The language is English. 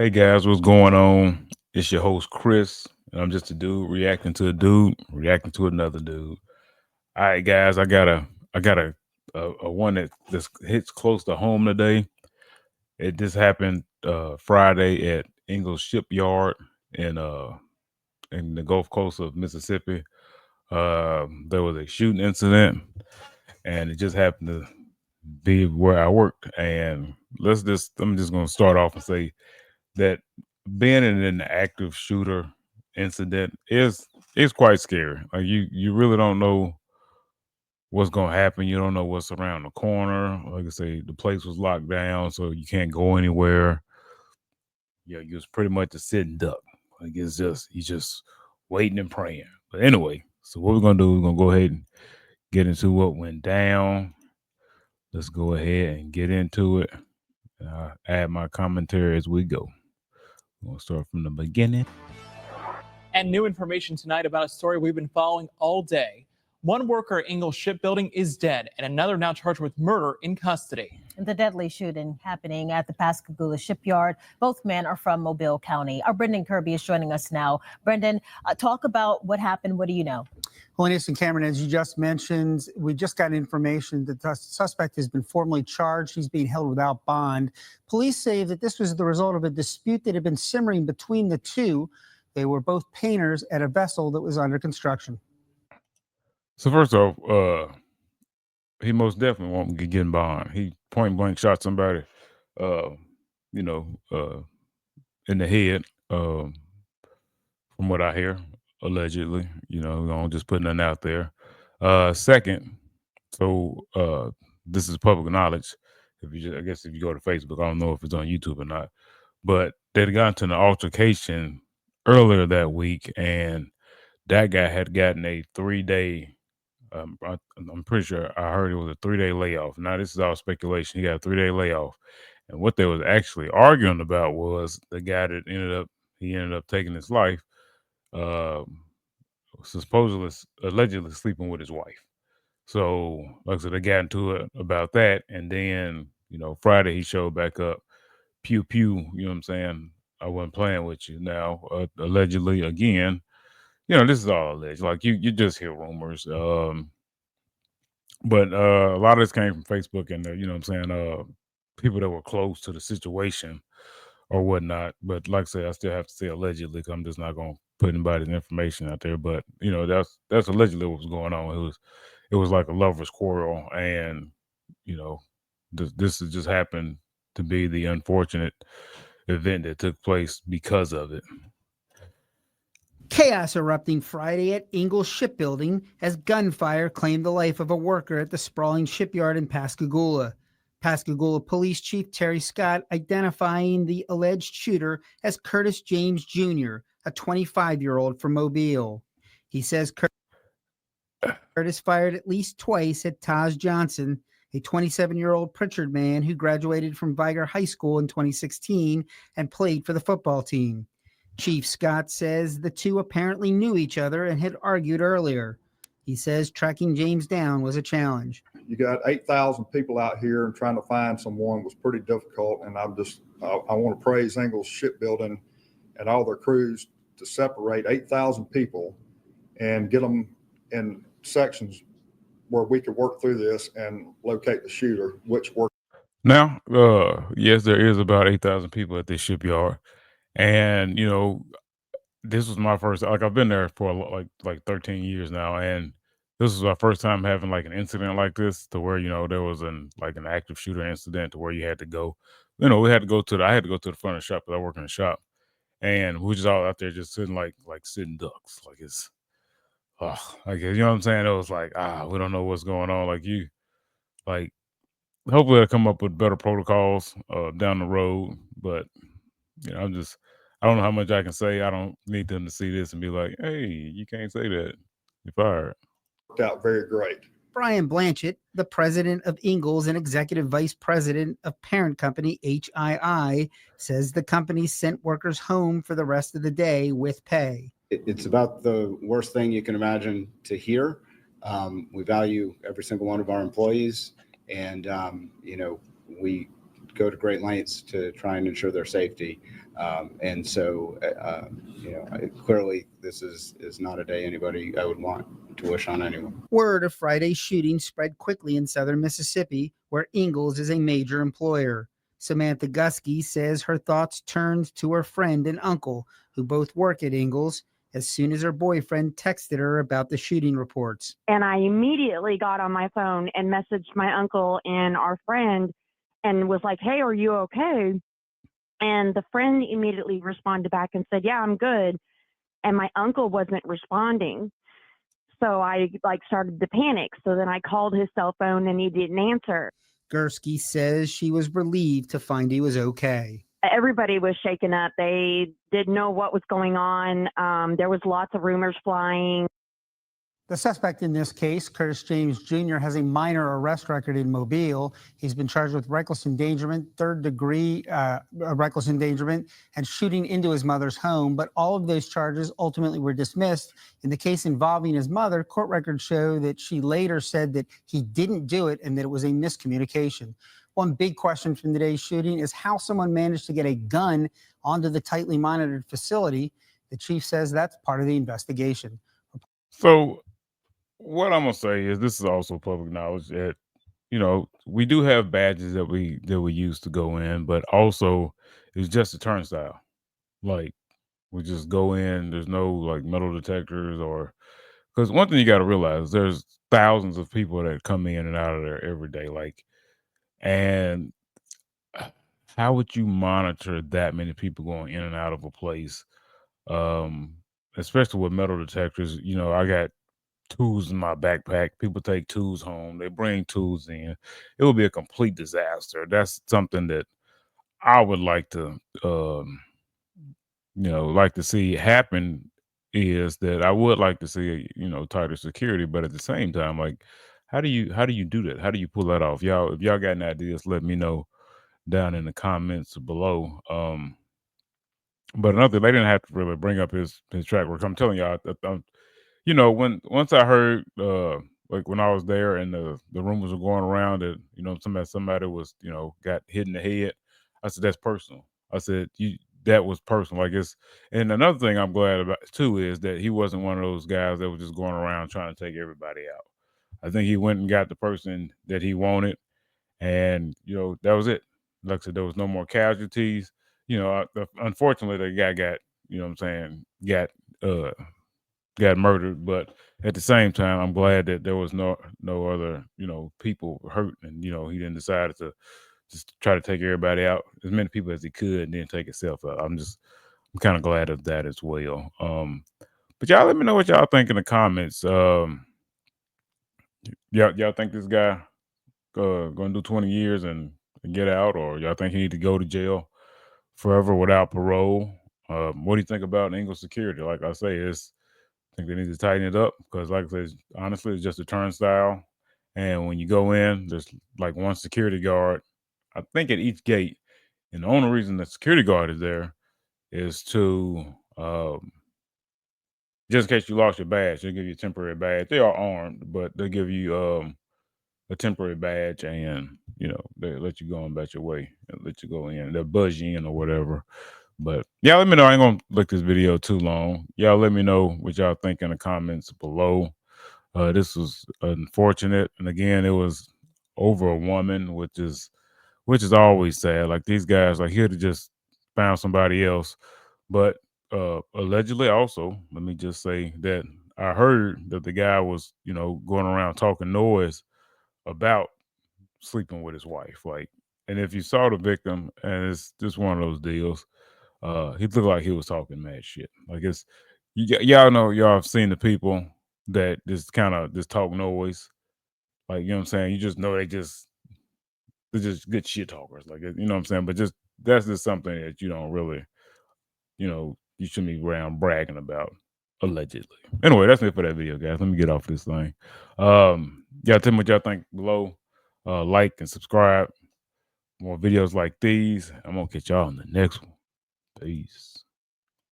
Hey guys, what's going on? It's your host Chris, and I'm just a dude reacting to a dude reacting to another dude. All right, guys, I got a one that just hits close to home today. It just happened Friday at Ingalls Shipyard in uh in the Gulf Coast of Mississippi. There was a shooting incident, and it just happened to be where I worked. And I'm just gonna start off and say that being in an active shooter incident is quite scary. Like you really don't know what's gonna happen. You don't know what's around the corner. Like I say, the place was locked down, so you can't go anywhere. Yeah, you was pretty much a sitting duck. Like it's just you just waiting and praying. But anyway, so what we're gonna do, we're gonna go ahead and get into what went down. Let's go ahead and get into it. Add my commentary as we go. We'll start from the beginning. And new information tonight about a story we've been following all day. One worker at Ingalls Shipbuilding is dead, and another now charged with murder in custody. The deadly shooting happening at the Pascagoula Shipyard. Both men are from Mobile County. Our Brendan Kirby is joining us now. Brendan, talk about what happened. What do you know? Well, and Cameron, as you just mentioned, we just got information that the suspect has been formally charged. He's being held without bond. Police say that this was the result of a dispute that had been simmering between the two. They were both painters at a vessel that was under construction. So first off, he most definitely won't get in bond. He point blank shot somebody, uh, you know, in the head. From what I hear, allegedly, we don't just put nothing out there. Second, this is public knowledge. I guess if you go to Facebook, I don't know if it's on YouTube or not, but they'd gotten to an altercation earlier that week, and that guy had gotten a 3-day. I'm pretty sure I heard it was a 3-day layoff. Now this is all speculation. He got a 3-day layoff, and what they was actually arguing about was the guy that ended up taking his life. Uh, Supposedly, allegedly sleeping with his wife. So, like I said, they got into it about that, and then Friday he showed back up. Pew pew. You know what I'm saying? I wasn't playing with you. Now, allegedly again. This is all alleged. Like you just hear rumors. But a lot of this came from Facebook and what I'm saying, people that were close to the situation or whatnot. But like I said, I still have to say allegedly because I'm just not gonna put anybody's information out there. But that's allegedly what was going on. It was like a lover's quarrel, and this has just happened to be the unfortunate event that took place because of it. Chaos erupting Friday at Ingalls Shipbuilding as gunfire claimed the life of a worker at the sprawling shipyard in Pascagoula. Pascagoula Police Chief Terry Scott identifying the alleged shooter as Curtis James Jr., a 25-year-old from Mobile. He says Curtis fired at least twice at Taj Johnson, a 27-year-old Pritchard man who graduated from Viger High School in 2016 and played for the football team. Chief Scott says the two apparently knew each other and had argued earlier. He says tracking James down was a challenge. You got 8,000 people out here, and trying to find someone was pretty difficult. And I want to praise Ingalls Shipbuilding and all their crews to separate 8,000 people and get them in sections where we could work through this and locate the shooter, which worked. Now, yes, there is about 8,000 people at this shipyard. And this was my first. Like I've been there for like 13 years now, and this was my first time having like an incident like this, to where there was an active shooter incident to where you had to go. I had to go to the front of the shop because I work in the shop, and we just all out there just sitting like sitting ducks. Like it's, like you know what I'm saying? It was like we don't know what's going on. Like hopefully they'll come up with better protocols down the road, but. I don't know how much I can say. I don't need them to see this and be like, hey, you can't say that. You're fired. Worked out very great. Brian Blanchett, the president of Ingalls and executive vice president of parent company HII, says the company sent workers home for the rest of the day with pay. It's about the worst thing you can imagine to hear. We value every single one of our employees, and we go to great lengths to try and ensure their safety. And so, clearly this is not a day anybody I would want to wish on anyone. Word of Friday's shooting spread quickly in southern Mississippi, where Ingalls is a major employer. Samantha Gusky says her thoughts turned to her friend and uncle, who both work at Ingalls, as soon as her boyfriend texted her about the shooting reports. And I immediately got on my phone and messaged my uncle and our friend and was like, hey, are you okay? And the friend immediately responded back and said, yeah, I'm good. And my uncle wasn't responding. So I started to panic. So then I called his cell phone and he didn't answer. Gursky says she was relieved to find he was okay. Everybody was shaken up. They didn't know what was going on. There was lots of rumors flying. The suspect in this case, Curtis James Jr., has a minor arrest record in Mobile. He's been charged with reckless endangerment, third-degree reckless endangerment, and shooting into his mother's home. But all of those charges ultimately were dismissed. In the case involving his mother, court records show that she later said that he didn't do it and that it was a miscommunication. One big question from today's shooting is how someone managed to get a gun onto the tightly monitored facility. The chief says that's part of the investigation. So what I'm gonna say is this is also public knowledge that, you know, we do have badges that we use to go in, but also it's just a turnstile. Like we just go in, there's no like metal detectors or because one thing you got to realize there's thousands of people that come in and out of there every day. Like, and how would you monitor that many people going in and out of a place? Especially with metal detectors, you know, I got tools in my backpack. People take tools home. They bring tools in. It would be a complete disaster. That's something that I would like to, like to see happen. Is that I would like to see, tighter security, but at the same time, like, how do you do that? How do you pull that off? Y'all, if y'all got any ideas, let me know down in the comments below. But another, they didn't have to really bring up his track record. I'm telling y'all, once I heard, like when I was there and the rumors were going around that, somebody was, got hit in the head, I said, that's personal. I said, that was personal. Like and another thing I'm glad about too is that he wasn't one of those guys that was just going around trying to take everybody out. I think he went and got the person that he wanted, and that was it. Like I said, there was no more casualties. Unfortunately, the guy got, got murdered, but at the same time, I'm glad that there was no other, people hurt, and he didn't decide to just try to take everybody out, as many people as he could, and then take himself out. I'm kind of glad of that as well. But y'all let me know what y'all think in the comments. Y'all think this guy gonna do 20 years and get out, or y'all think he need to go to jail forever without parole? What do you think about Ingalls security? Like I say, I think they need to tighten it up because, like I said, honestly, it's just a turnstile. And when you go in, there's like one security guard, I think, at each gate. And the only reason the security guard is there is to, just in case you lost your badge, they'll give you a temporary badge. They are armed, but they'll give you a temporary badge, and they let you go on about your way and let you go in. They'll buzz you in or whatever. But yeah, let me know. I ain't gonna look this video too long. Y'all let me know what y'all think in the comments below. This was unfortunate, and again, it was over a woman, which is always sad. Like these guys, like he'd have just found somebody else. But allegedly, also, let me just say that I heard that the guy was, going around talking noise about sleeping with his wife. Like, and if you saw the victim, and it's just one of those deals. He looked like he was talking mad shit. Like y'all know, y'all have seen the people that just kind of just talk noise. Like, what I'm saying? You just know they're just good shit talkers. Like, what I'm saying? But that's just something that you don't really, you shouldn't be around bragging about, allegedly. Anyway, that's it for that video, guys. Let me get off this thing. Y'all tell me what y'all think below. Like and subscribe. More videos like these. I'm gonna catch y'all in the next one. Peace.